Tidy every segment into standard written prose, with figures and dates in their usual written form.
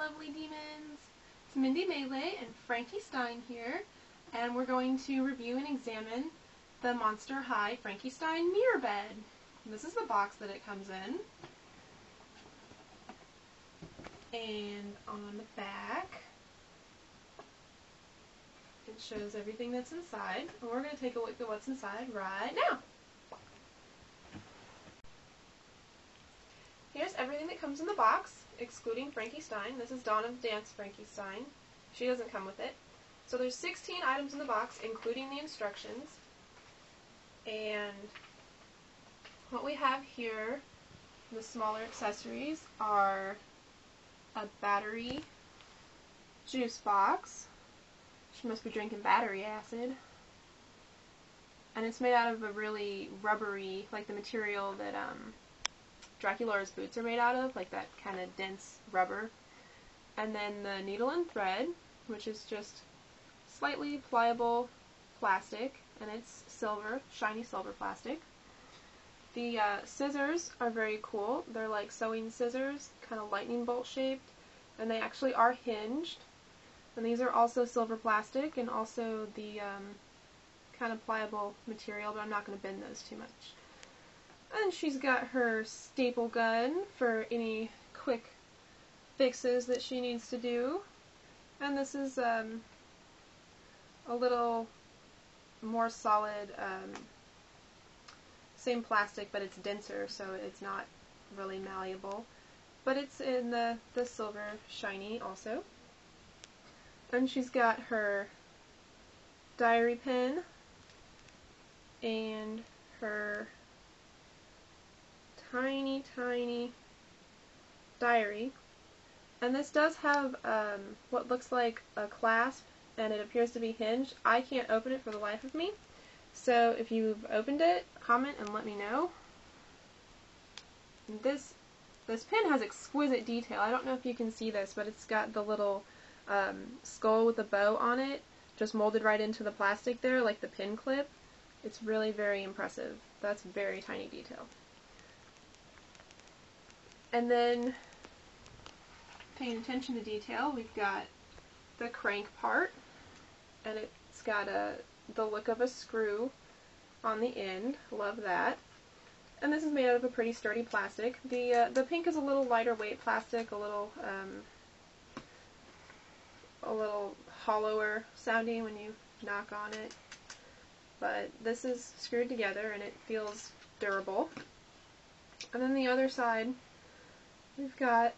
lovely demons! It's Mindy Melee and Frankie Stein here, and we're going to review and examine the Monster High Frankie Stein mirror bed. And this is the box that it comes in. And on the back, it shows everything that's inside. And we're going to take a look at what's inside right now. Here's everything that comes in the box, excluding Frankie Stein. This is Dawn of Dance Frankie Stein. She doesn't come with it. So there's 16 items in the box, including the instructions. And what we have here, the smaller accessories, are a battery juice box. She must be drinking battery acid. And it's made out of a really rubbery, like the material that Dracula's boots are made out of, like that kind of dense rubber. And then the needle and thread, which is just slightly pliable plastic, and it's silver, shiny silver plastic. The scissors are very cool. They're like sewing scissors, kind of lightning bolt shaped, and they actually are hinged. And these are also silver plastic and also the kind of pliable material, but I'm not going to bend those too much. And she's got her staple gun for any quick fixes that she needs to do. And this is a little more solid, same plastic, but it's denser, so it's not really malleable. But it's in the silver shiny also. And she's got her diary pen and her tiny, tiny diary. And this does have what looks like a clasp, and it appears to be hinged. I can't open it for the life of me. So if you've opened it, comment and let me know. This pen has exquisite detail. I don't know if you can see this, but it's got the little skull with a bow on it, just molded right into the plastic there, like the pin clip. It's really very impressive. That's very tiny detail. And then, paying attention to detail, we've got the crank part, and it's got the look of a screw on the end. Love that. And this is made out of a pretty sturdy plastic. The pink is a little lighter weight plastic, a little hollower sounding when you knock on it. But this is screwed together and it feels durable. And then the other side, we've got,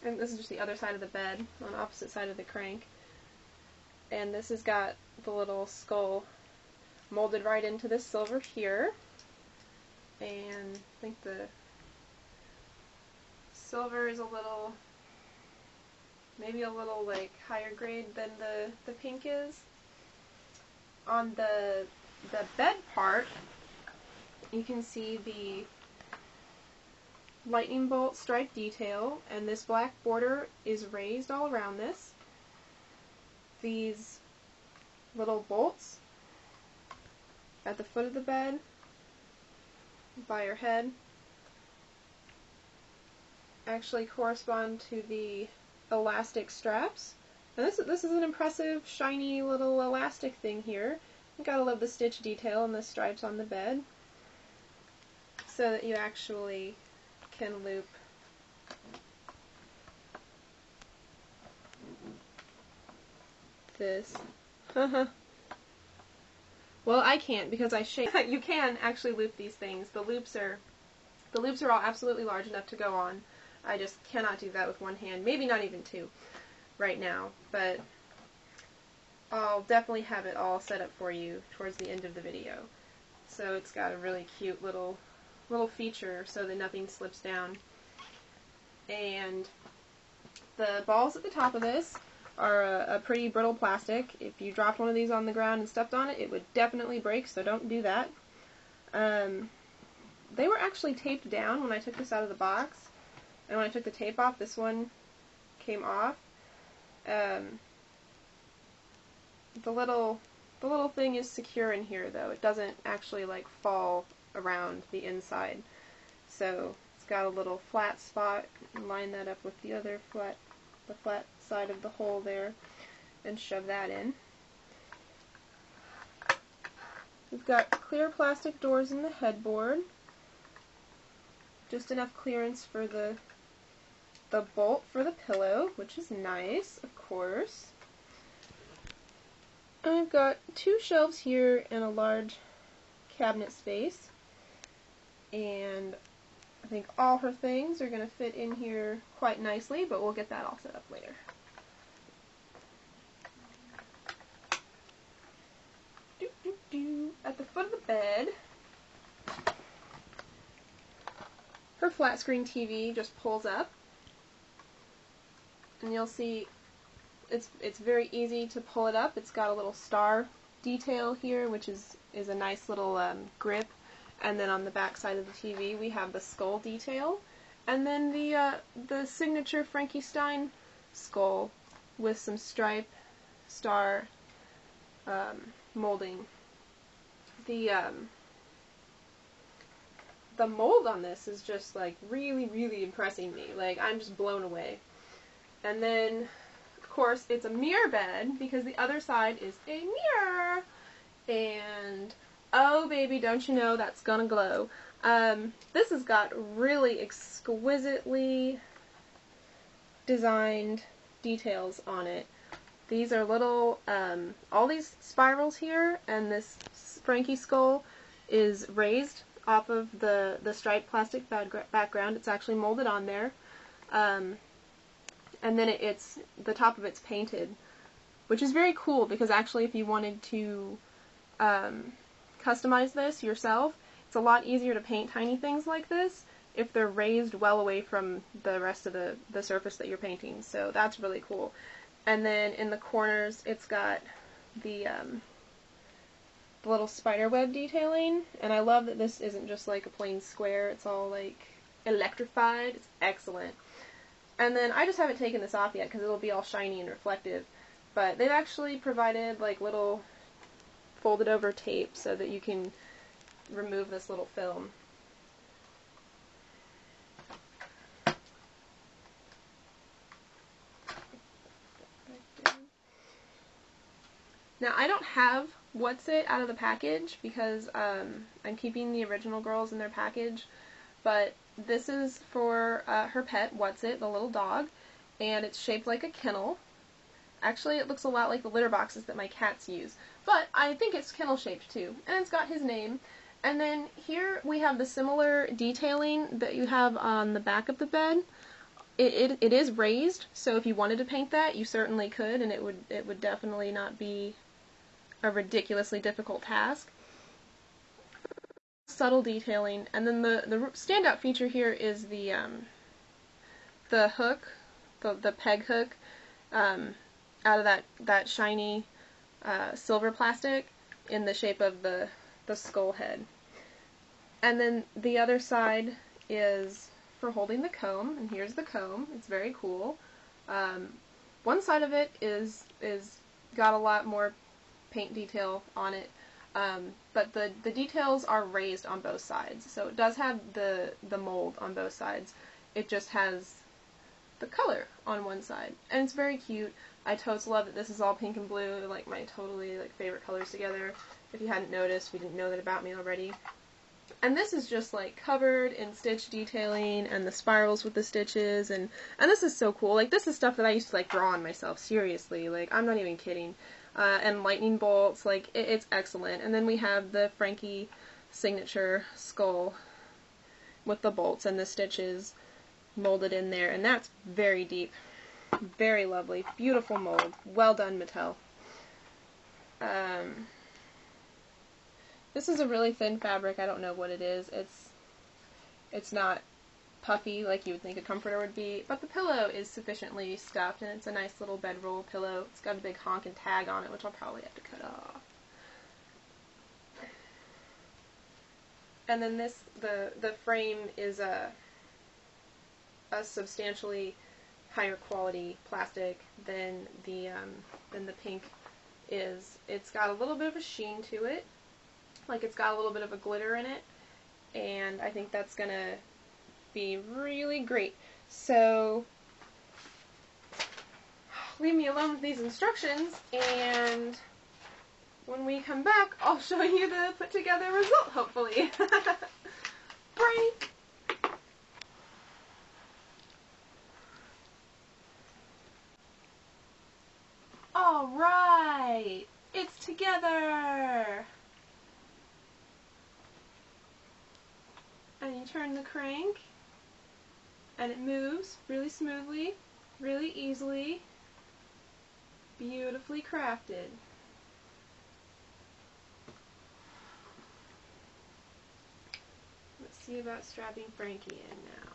and this is just the other side of the bed, on the opposite side of the crank. And this has got the little skull molded right into this silver here. And I think the silver is maybe a little like higher grade than the pink is. On the bed part, you can see the lightning bolt stripe detail, and this black border is raised all around this. These little bolts at the foot of the bed by her head actually correspond to the elastic straps. And this is an impressive, shiny little elastic thing here. You gotta love the stitch detail and the stripes on the bed, so that you actually can loop this. Well, I can't because I shake. You can actually loop these things. The loops are all absolutely large enough to go on. I just cannot do that with one hand. Maybe not even two right now, but I'll definitely have it all set up for you towards the end of the video. So it's got a really cute little feature so that nothing slips down. And the balls at the top of this are a pretty brittle plastic. If you dropped one of these on the ground and stepped on it, it would definitely break, so don't do that. They were actually taped down when I took this out of the box, and when I took the tape off, this one came off. The little thing is secure in here, though. It doesn't actually like fall around the inside, so It's got a little flat spot. Line that up with the other the flat side of the hole there, and shove that in. We've got clear plastic doors in the headboard. Just enough clearance for the bolt for the pillow, which is nice, of course. And we've got 2 shelves here and a large cabinet space. And I think all her things are going to fit in here quite nicely, but we'll get that all set up later. At the foot of the bed, her flat screen TV just pulls up, and you'll see it's very easy to pull it up. It's got a little star detail here, which is a nice little grip, and then on the back side of the TV we have the skull detail, and then the signature Frankie Stein skull with some stripe star molding. The mold on this is just like really, really impressing me. Like, I'm just blown away. And then, of course, it's a mirror bed because the other side is a mirror. And oh baby, don't you know that's gonna glow. This has got really exquisitely designed details on it. These are little, all these spirals here, and this Frankie skull is raised off of the striped plastic background. It's actually molded on there. And then it's the top of it's painted, which is very cool because actually if you wanted to customize this yourself, it's a lot easier to paint tiny things like this if they're raised well away from the rest of the surface that you're painting. So that's really cool. And then in the corners it's got the little spider web detailing, and I love that this isn't just like a plain square, it's all like electrified. It's excellent. And then I just haven't taken this off yet because it'll be all shiny and reflective, but they've actually provided like little folded over tape so that you can remove this little film. Now I don't have What's It out of the package because I'm keeping the original girls in their package, but this is for her pet, What's It, the little dog, and it's shaped like a kennel. Actually, it looks a lot like the litter boxes that my cats use, but I think it's kennel shaped too, and it's got his name. And then here we have the similar detailing that you have on the back of the bed. It is raised, so if you wanted to paint that, you certainly could, and it would definitely not be a ridiculously difficult task. Subtle detailing, and then the standout feature here is the hook, the peg hook, out of that shiny silver plastic in the shape of the skull head. And then the other side is for holding the comb, and here's the comb. It's very cool. One side of it is got a lot more paint detail on it, but the details are raised on both sides, so it does have the mold on both sides. It just has the color on one side, and it's very cute. I totes love that this is all pink and blue. They're like my totally favorite colors together. If you hadn't noticed, if you didn't know that about me already. And this is just like covered in stitch detailing and the spirals with the stitches, and this is so cool. Like, this is stuff that I used to like draw on myself, seriously. Like, I'm not even kidding. And lightning bolts, like, it's excellent. And then we have the Frankie signature skull with the bolts and the stitches molded in there, and that's very deep. Very lovely. Beautiful mold. Well done, Mattel. This is a really thin fabric. I don't know what it is. It's not puffy like you would think a comforter would be, but the pillow is sufficiently stuffed, and it's a nice little bedroll pillow. It's got a big honkin' tag on it, which I'll probably have to cut off. And then the frame is a substantially higher quality plastic than the pink is. It's got a little bit of a sheen to it, like it's got a little bit of a glitter in it, and I think that's gonna be really great. So leave me alone with these instructions, and when we come back, I'll show you the put together result, hopefully. Break! Alright! It's together! And you turn the crank, and it moves really smoothly, really easily, beautifully crafted. Let's see about strapping Frankie in now.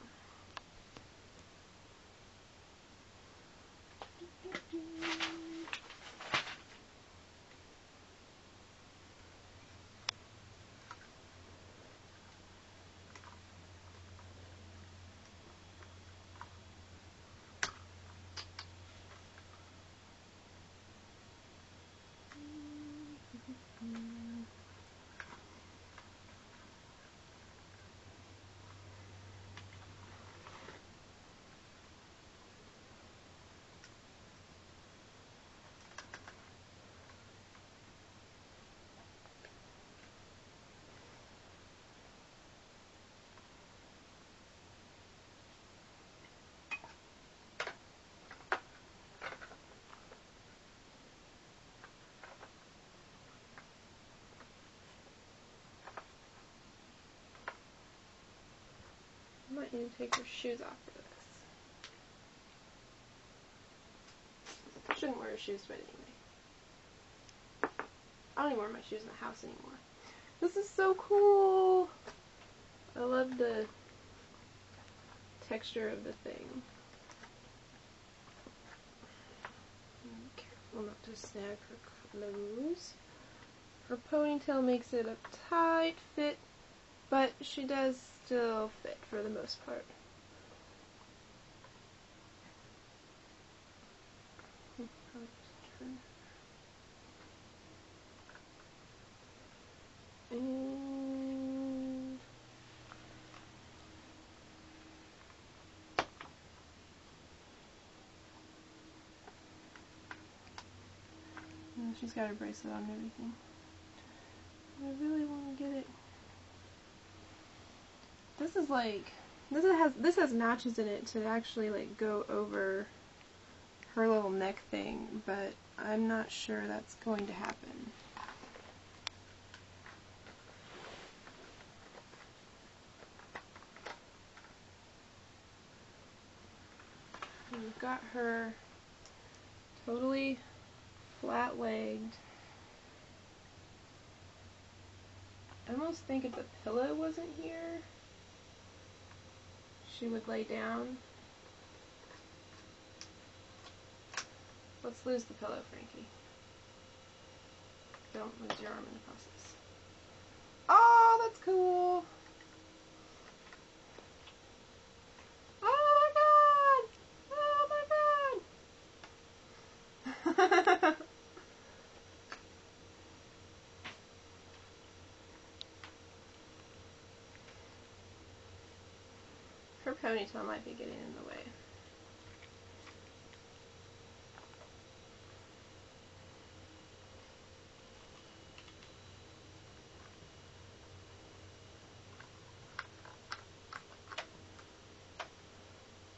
I might need to take your shoes off for this. Shouldn't wear your shoes, but anyway. I don't even wear my shoes in the house anymore. This is so cool! I love the texture of the thing. Careful not to snag her clothes. Her ponytail makes it a tight fit, but she does still fit for the most part. And she's got her bracelet on and everything. I really want to get it. This is like, this has notches in it to actually like go over her little neck thing, but I'm not sure that's going to happen. We've got her totally flat-legged. I almost think if the pillow wasn't here, she would lay down. Let's lose the pillow, Frankie. Don't lose your arm in the process. Oh, that's cool! Oh my god! Oh my god! Her ponytail might be getting in the way.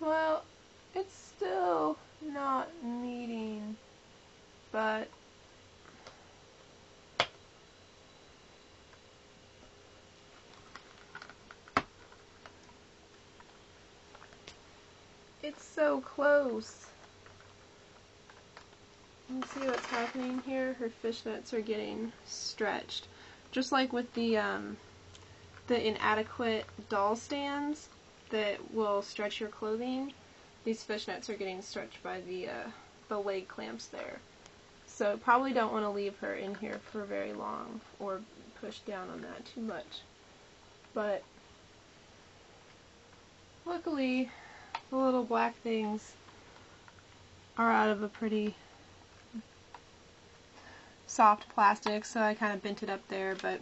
Well, it's still not meeting, but it's so close. Let's see what's happening here. Her fishnets are getting stretched. Just like with the inadequate doll stands that will stretch your clothing, these fishnets are getting stretched by the leg clamps there. So probably don't want to leave her in here for very long or push down on that too much. But luckily the little black things are out of a pretty soft plastic, so I kind of bent it up there, but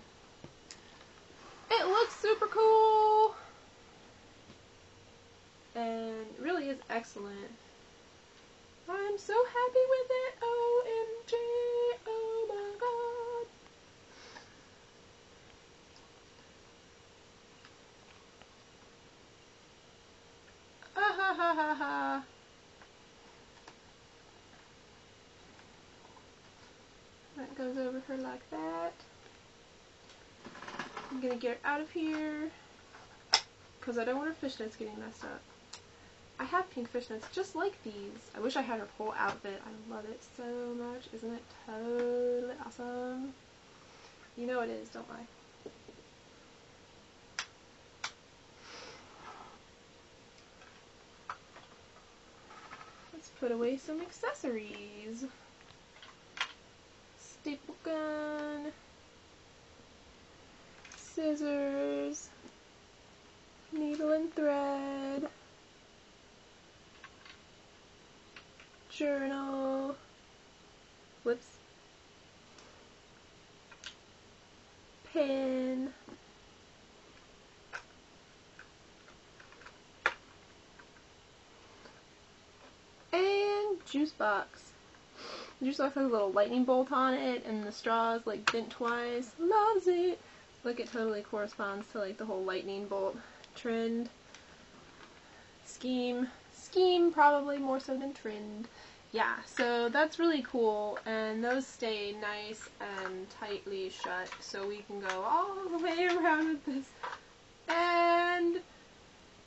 it looks super cool. quality is excellent. I'm so happy with it. OMG. Oh my god. Ah ha ha ha ha. That goes over her like that. I'm gonna get her out of here because I don't want her fishnets getting messed up. I have pink fishnets just like these. I wish I had her whole outfit. I love it so much. Isn't it totally awesome? You know it is, don't I? Let's put away some accessories. Staple gun, scissors, needle and thread, journal, whoops, pen, and juice box. The juice box has a little lightning bolt on it, and the straws like bent twice. Loves it! Look, it totally corresponds to like the whole lightning bolt trend. Scheme probably more so than trend. Yeah, so that's really cool, and those stay nice and tightly shut, so we can go all the way around with this. And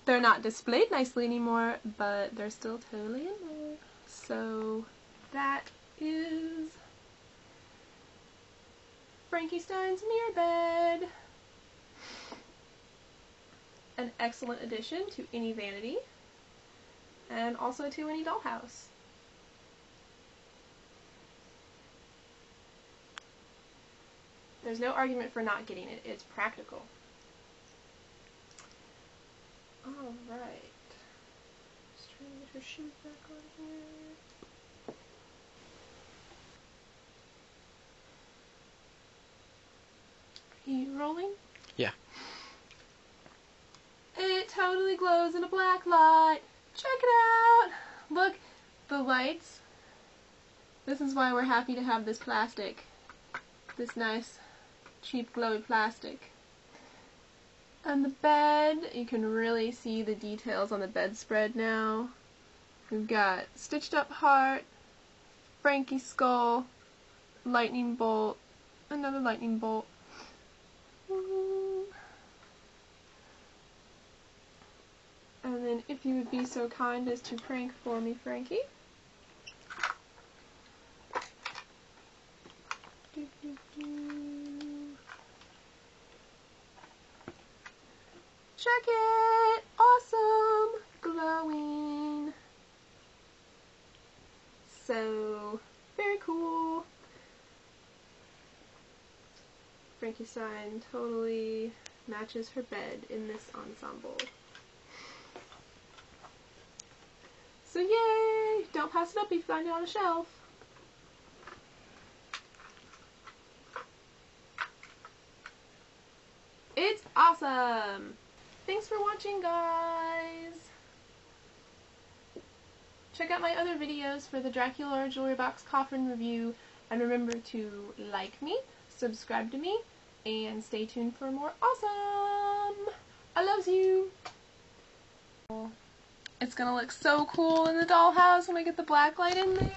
they're not displayed nicely anymore, but they're still totally in there. So that is Frankie Stein's mirror bed. An excellent addition to any vanity, and also to any dollhouse. There's no argument for not getting it. It's practical. Alright. Just trying to get her shoes back on here. Are you rolling? Yeah. It totally glows in a black light. Check it out. Look, the lights. This is why we're happy to have this plastic. This nice, cheap, glowy plastic. And the bed, you can really see the details on the bedspread now. We've got stitched up heart, Frankie skull, lightning bolt, another lightning bolt. And then if you would be so kind as to prank for me, Frankie. Check it! Awesome! Glowing! So, very cool. Frankie Stein totally matches her bed in this ensemble. So yay! Don't pass it up if you find it on a shelf. It's awesome! Thanks for watching, guys! Check out my other videos for the Dracula Jewelry Box Coffin review, and remember to like me, subscribe to me, and stay tuned for more awesome! I loves you! It's gonna look so cool in the dollhouse when I get the black light in there.